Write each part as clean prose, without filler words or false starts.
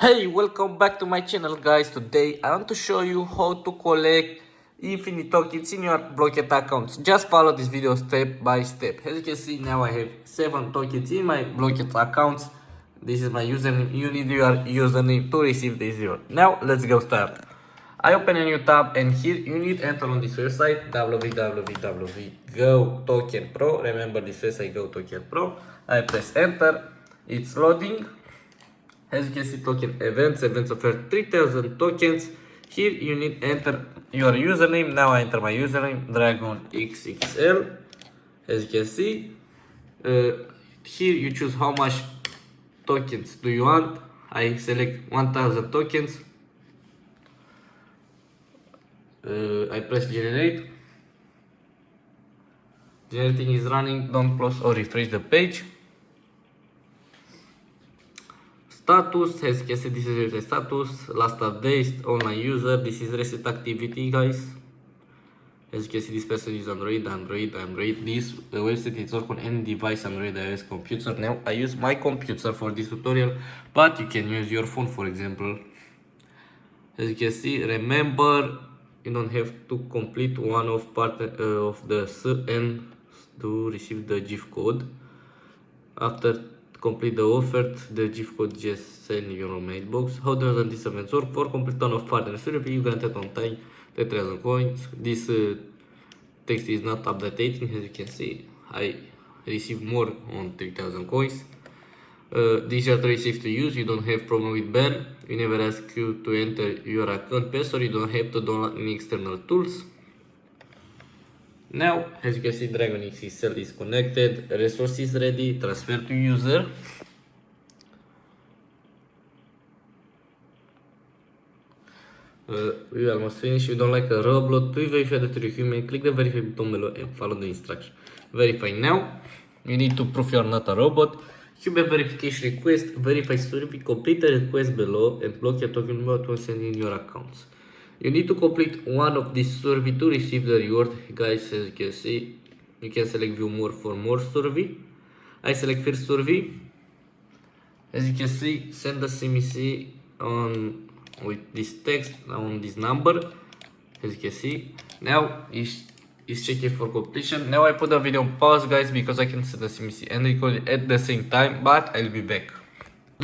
Hey, welcome back to my channel, guys. Today I want to show you how to collect infinite tokens in your Blooket accounts. Just follow this video step by step. As you can see, now I have 7 tokens in my Blooket accounts. This is my username. You need your username to receive this reward. Now let's go start. I open a new tab and here you need to enter on this website www.gotokenpro. Remember this website, GoTokenPro. I press enter. It's loading. As you can see, token events offer 3000 tokens. Here you need to enter your username. Now I enter my username, DragonXXL. As you can see, here you choose how much tokens do you want. I select 1000 tokens. I press generate. Generating is running. Don't close or refresh the page. Status, as you can see, this is the status, last update, online user, this is reset activity, guys. As you can see, this person is Android. This the website is work on any device, Android, iOS computer. Now I use my computer for this tutorial, but you can use your phone, for example. As you can see, remember, you don't have to complete one of part of the SN to receive the GIF code. After complete the offer, the GIF code just send in your mailbox. How does this event work? For complete ton of partner survey, you granted on time the 3000 coins. This text is not updating. As you can see, I receive more on 3000 coins. These are very safe to use. You don't have problem with ban. We never ask you to enter your account password. You don't have to download any external tools. Now, as you can see, DragonXXL is connected, resource is ready, transfer to user. We almost finished. You don't like a robot, please verify that you're human. Click the verify button below and follow the instruction. Verify now. You need to prove you're not a robot. Human verification request, verify survey, complete the request below and block your token bot when sending your accounts. You need to complete one of these survey to receive the reward, guys. As you can see, you can select view more for more survey. I select first survey. As you can see, send the CMC on with this text on this number. As you can see, now is checking for completion. Now I put the video on pause, guys, because I can send the CMC and record it at the same time, but I'll be back.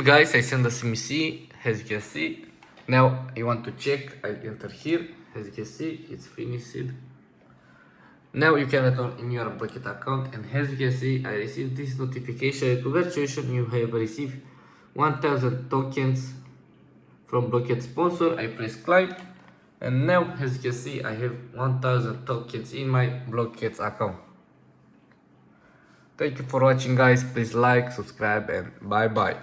Guys, I send the CMC. As you can see, now I want to check. I enter here. As you can see, it's finished. Now you can return in your Blooket account, and as you can see, I received this notification. Congratulations, you have received 1000 tokens from Blooket sponsor. I press claim, and now as you can see, I have 1000 tokens in my Blooket account. Thank you for watching, guys. Please like, subscribe, and bye bye.